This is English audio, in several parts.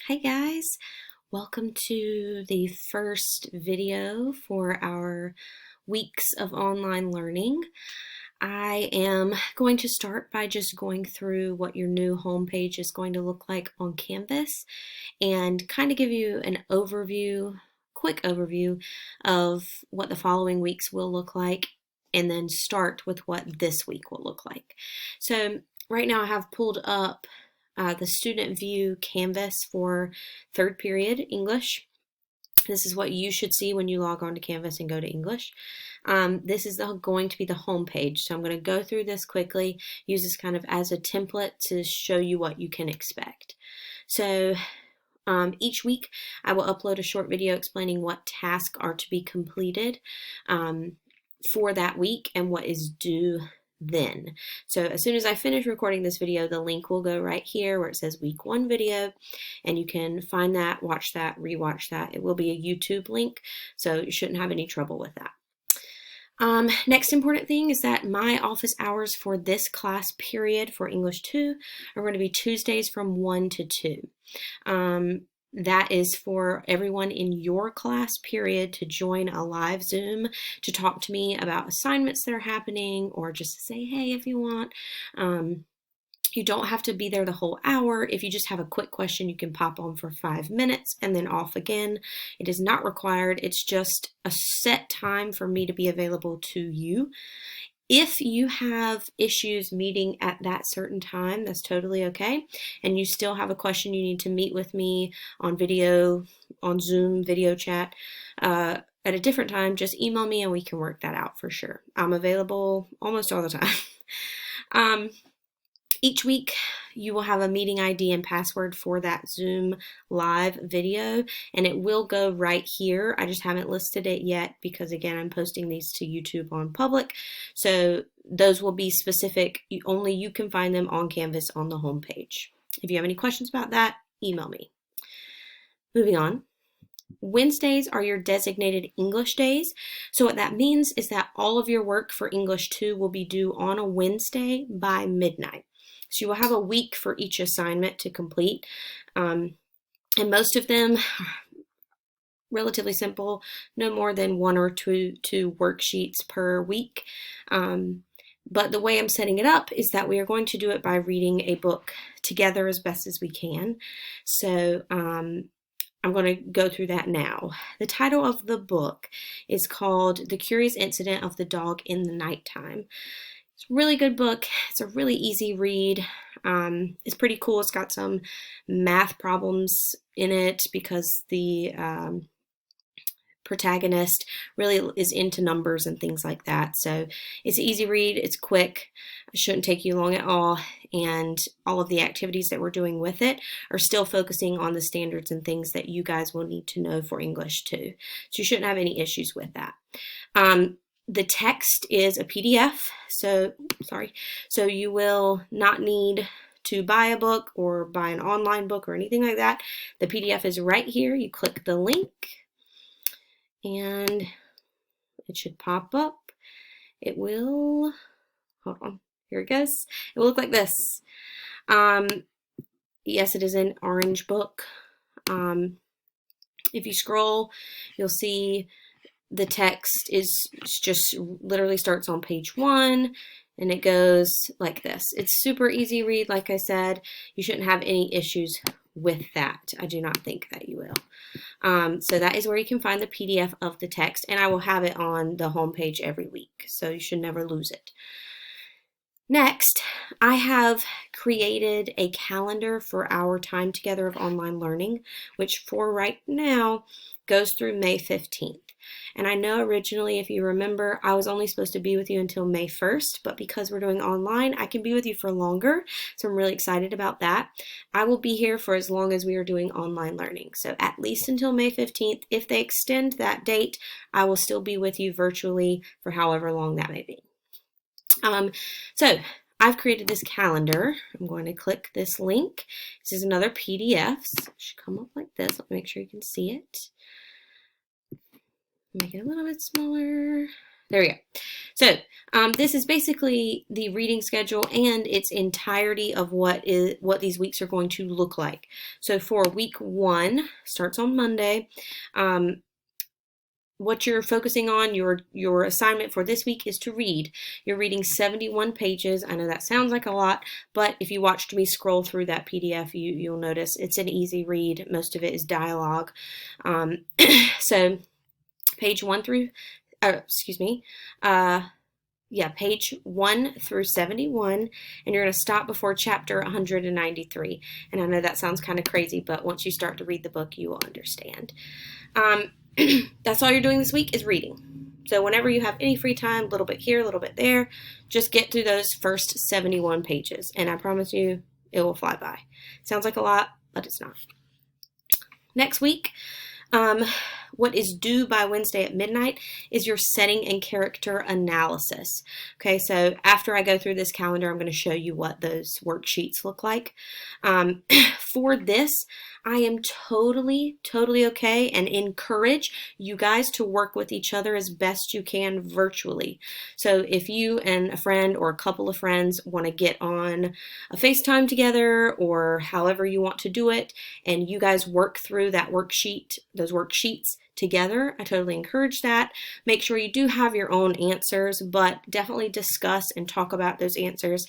Hi guys, welcome to the first video for our weeks of online learning. I am going to start by just going through what your new homepage is going to look like on Canvas and kind of give you an overview, quick overview of what the following weeks will look like, and then start with what this week will look like. So right now I have pulled up the student view Canvas for third period English. This is what you should see when you log on to Canvas and go to English. This is going to be the home page. So I'm going to go through this quickly, use this kind of as a template to show you what you can expect. So each week I will upload a short video explaining what tasks are to be completed for that week and what is due then. So as soon as I finish recording this video, the link will go right here where it says week 1 video, and you can find that, watch that, rewatch that. It will be a YouTube link, so you shouldn't have any trouble with that. Next important thing is that my office hours for this class period for English 2 are going to be Tuesdays from 1 to 2. That is for everyone in your class period to join a live Zoom to talk to me about assignments that are happening, or just to say hey if you want. You don't have to be there the whole hour. If you just have a quick question, you can pop on for 5 minutes and then off again. It is not required. It's just a set time for me to be available to you. If you have issues meeting at that certain time, that's totally okay. And you still have a question, you need to meet with me on video, on Zoom, video chat, at a different time, just email me and we can work that out for sure. I'm available almost all the time. Each week, you will have a meeting ID and password for that Zoom live video, and it will go right here. I just haven't listed it yet because, again, I'm posting these to YouTube on public. So those will be specific. Only you can find them on Canvas on the home page. If you have any questions about that, email me. Moving on. Wednesdays are your designated English days. So what that means is that all of your work for English 2 will be due on a Wednesday by midnight. So you will have a week for each assignment to complete. And most of them are relatively simple, no more than 1 or 2 worksheets per week. But the way I'm setting it up is that we are going to do it by reading a book together as best as we can. So I'm going to go through that now. The title of the book is called The Curious Incident of the Dog in the Nighttime. It's a really good book. It's a really easy read. It's pretty cool. It's got some math problems in it because the protagonist really is into numbers and things like that. So it's an easy read. It's quick. It shouldn't take you long at all. And all of the activities that we're doing with it are still focusing on the standards and things that you guys will need to know for English 2. So you shouldn't have any issues with that. The text is a PDF, so you will not need to buy a book or buy an online book or anything like that. The PDF is right here. You click the link and it should pop up. It will, hold on, here it goes. It will look like this. Yes, it is an orange book. If you scroll, you'll see the text is just literally starts on page 1 and it goes like this. It's super easy read, like I said. You shouldn't have any issues with that. I do not think that you will. So that is where you can find the PDF of the text, and I will have it on the home page every week, so you should never lose it. Next, I have created a calendar for our time together of online learning, which for right now goes through May 15th. And I know originally, if you remember, I was only supposed to be with you until May 1st, but because we're doing online, I can be with you for longer. So I'm really excited about that. I will be here for as long as we are doing online learning. So at least until May 15th. If they extend that date, I will still be with you virtually for however long that may be. So I've created this calendar. I'm going to click this link. This is another PDF. So it should come up like this. Let me make sure you can see it. Make it a little bit smaller. There we go. So this is basically the reading schedule and its entirety of what these weeks are going to look like. So for week 1, starts on Monday. What you're focusing on, your assignment for this week is to read. You're reading 71 pages. I know that sounds like a lot, but if you watched me scroll through that PDF, you'll notice it's an easy read. Most of it is dialogue. So page 1 through, page 1 through 71, and you're going to stop before chapter 193. And I know that sounds kind of crazy, but once you start to read the book, you will understand. That's all you're doing this week is reading. So whenever you have any free time, a little bit here, a little bit there, just get through those first 71 pages, and I promise you it will fly by. Sounds like a lot, but it's not. Next week, what is due by Wednesday at midnight is your setting and character analysis. Okay, so after I go through this calendar, I'm going to show you what those worksheets look like. For this, I am totally okay and encourage you guys to work with each other as best you can virtually. So if you and a friend or a couple of friends want to get on a FaceTime together or however you want to do it, and you guys work through that worksheet, those worksheets together, I totally encourage that. Make sure you do have your own answers, but definitely discuss and talk about those answers.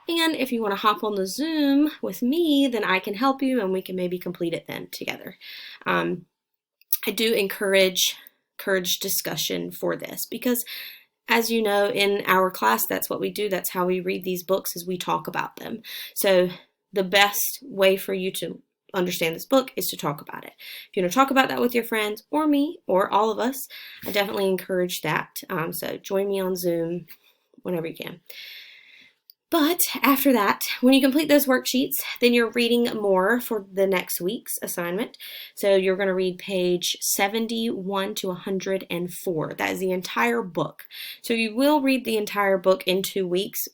And if you want to hop on the Zoom with me, then I can help you and we can maybe complete it then together. I do encourage discussion for this because, as you know, in our class, that's what we do. That's how we read these books, is we talk about them. So the best way for you to understand this book is to talk about it. If you want to talk about that with your friends or me or all of us, I definitely encourage that. So join me on Zoom whenever you can. But after that, when you complete those worksheets, then you're reading more for the next week's assignment. So you're going to read page 71 to 104. That is the entire book. So you will read the entire book in 2 weeks.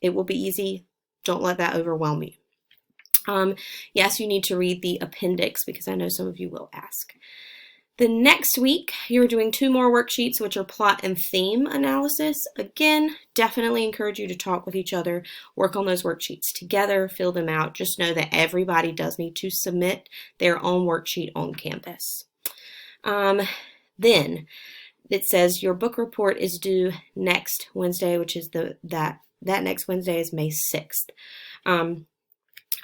It will be easy. Don't let that overwhelm you. Yes, you need to read the appendix because I know some of you will ask. The next week, you're doing 2 more worksheets, which are plot and theme analysis. Again, definitely encourage you to talk with each other, work on those worksheets together, fill them out. Just know that everybody does need to submit their own worksheet on Canvas. Then it says your book report is due next Wednesday, which is that next Wednesday is May 6th.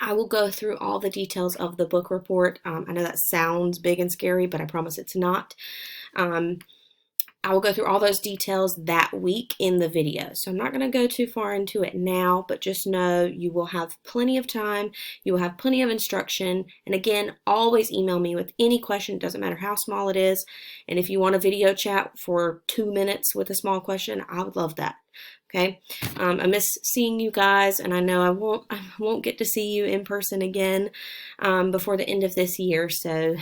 I will go through all the details of the book report. I know that sounds big and scary, but I promise it's not. I will go through all those details that week in the video. So I'm not going to go too far into it now, but just know you will have plenty of time. You will have plenty of instruction. And again, always email me with any question. It doesn't matter how small it is. And if you want a video chat for 2 minutes with a small question, I would love that. Okay, I miss seeing you guys, and I know I won't get to see you in person again before the end of this year. So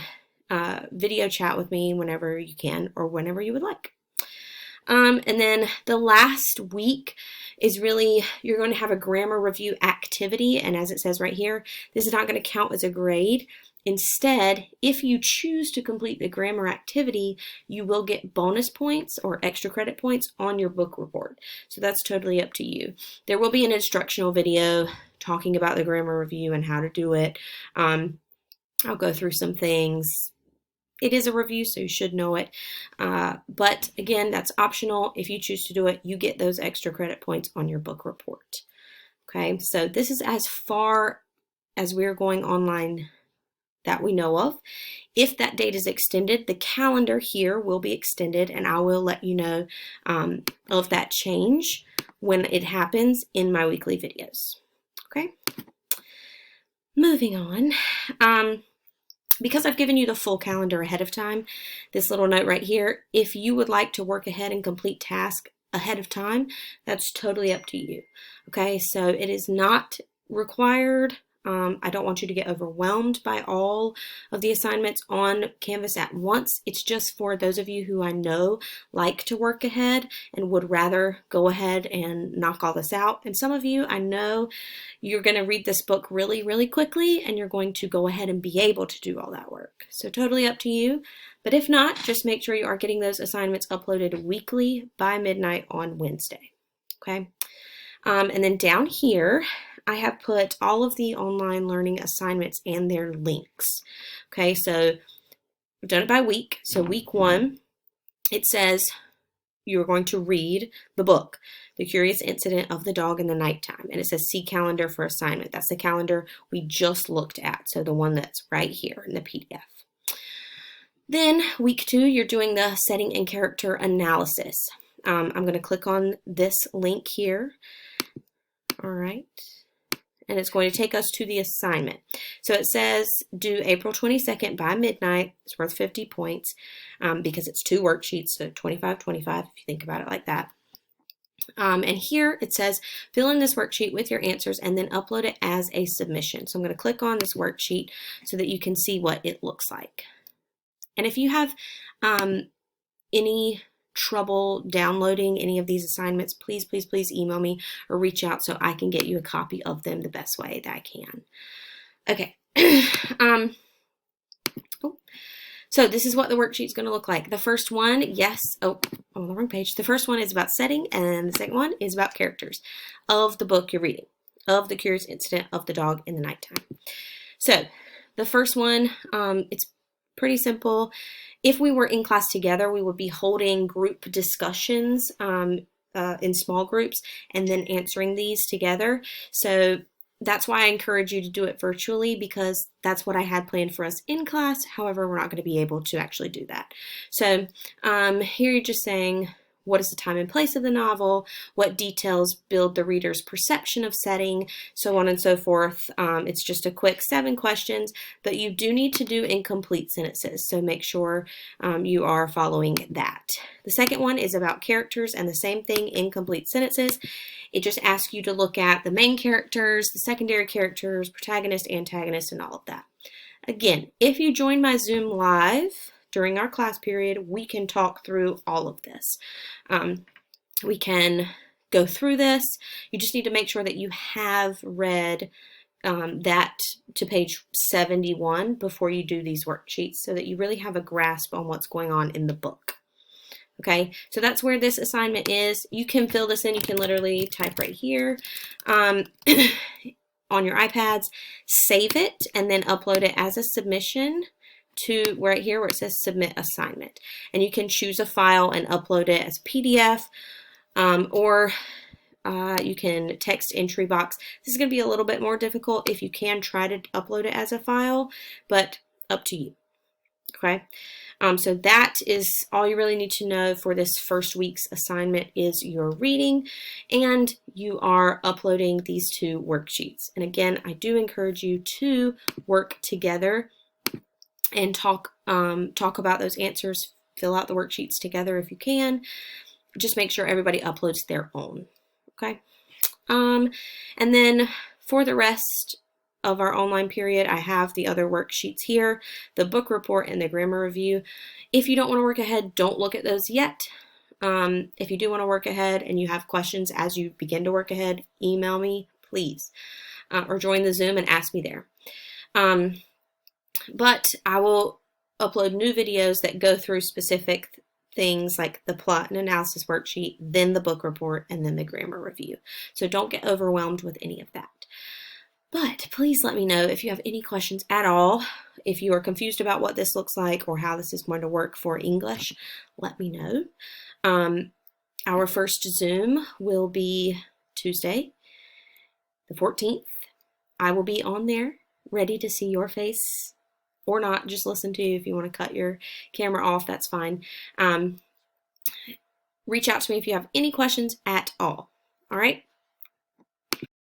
video chat with me whenever you can or whenever you would like. And then the last week is really, you're going to have a grammar review activity, and as it says right here, this is not going to count as a grade. Instead, if you choose to complete the grammar activity, you will get bonus points or extra credit points on your book report. So that's totally up to you. There will be an instructional video talking about the grammar review and how to do it. I'll go through some things. It is a review, so you should know it. But again, that's optional. If you choose to do it, you get those extra credit points on your book report. Okay, so this is as far as we're going online that we know of. If that date is extended, the calendar here will be extended, and I will let you know of that change when it happens in my weekly videos. Okay, moving on. Because I've given you the full calendar ahead of time, this little note right here, if you would like to work ahead and complete tasks ahead of time, that's totally up to you. Okay, so it is not required. I don't want you to get overwhelmed by all of the assignments on Canvas at once. It's just for those of you who I know like to work ahead and would rather go ahead and knock all this out. And some of you, I know you're going to read this book really, really quickly, and you're going to go ahead and be able to do all that work. So totally up to you. But if not, just make sure you are getting those assignments uploaded weekly by midnight on Wednesday. Okay. And then down here, I have put all of the online learning assignments and their links. Okay, so I've done it by week. So week 1, it says you're going to read the book, The Curious Incident of the Dog in the Nighttime. And it says see calendar for assignment. That's the calendar we just looked at. So the one that's right here in the PDF. Then week 2, you're doing the setting and character analysis. I'm going to click on this link here. All right. And it's going to take us to the assignment. So it says due April 22nd by midnight. It's worth 50 points because it's 2 worksheets, so 25, 25 if you think about it like that. And here it says fill in this worksheet with your answers and then upload it as a submission. So I'm going to click on this worksheet so that you can see what it looks like. And if you have any trouble downloading any of these assignments, please, please, please email me or reach out so I can get you a copy of them the best way that I can. Okay. So this is what the worksheet is going to look like. The first one, I'm on the wrong page. The first one is about setting, and the second one is about characters of the book you're reading, of The Curious Incident of the Dog in the Nighttime. So the first one, it's pretty simple. If we were in class together, we would be holding group discussions in small groups and then answering these together. So that's why I encourage you to do it virtually, because that's what I had planned for us in class. However, we're not going to be able to actually do that. So here you're just saying, what is the time and place of the novel? What details build the reader's perception of setting? So on and so forth. It's just a quick 7 questions, but you do need to do incomplete sentences. So make sure you are following that. The second one is about characters, and the same thing, incomplete sentences. It just asks you to look at the main characters, the secondary characters, protagonist, antagonist, and all of that. Again, if you join my Zoom live during our class period, we can talk through all of this. We can go through this. You just need to make sure that you have read that to page 71 before you do these worksheets so that you really have a grasp on what's going on in the book. Okay, so that's where this assignment is. You can fill this in. You can literally type right here on your iPads, save it, and then upload it as a submission to right here where it says submit assignment. And you can choose a file and upload it as a PDF, or you can text entry box. This is going to be a little bit more difficult if you can try to upload it as a file, but up to you. Okay, so that is all you really need to know for this first week's assignment is your reading, and you are uploading these 2 worksheets. And again, I do encourage you to work together and talk about those answers. Fill out the worksheets together if you can. Just make sure everybody uploads their own. Okay, and then for the rest of our online period, I have the other worksheets here, the book report and the grammar review. If you don't want to work ahead, don't look at those yet. If you do want to work ahead and you have questions as you begin to work ahead, email me, please, or join the Zoom and ask me there. But I will upload new videos that go through specific things like the plot and analysis worksheet, then the book report, and then the grammar review. So don't get overwhelmed with any of that. But please let me know if you have any questions at all. If you are confused about what this looks like or how this is going to work for English, let me know. Our first Zoom will be Tuesday, the 14th. I will be on there ready to see your face, or not, just listen to you. If you want to cut your camera off, that's fine. Reach out to me if you have any questions at all. All right.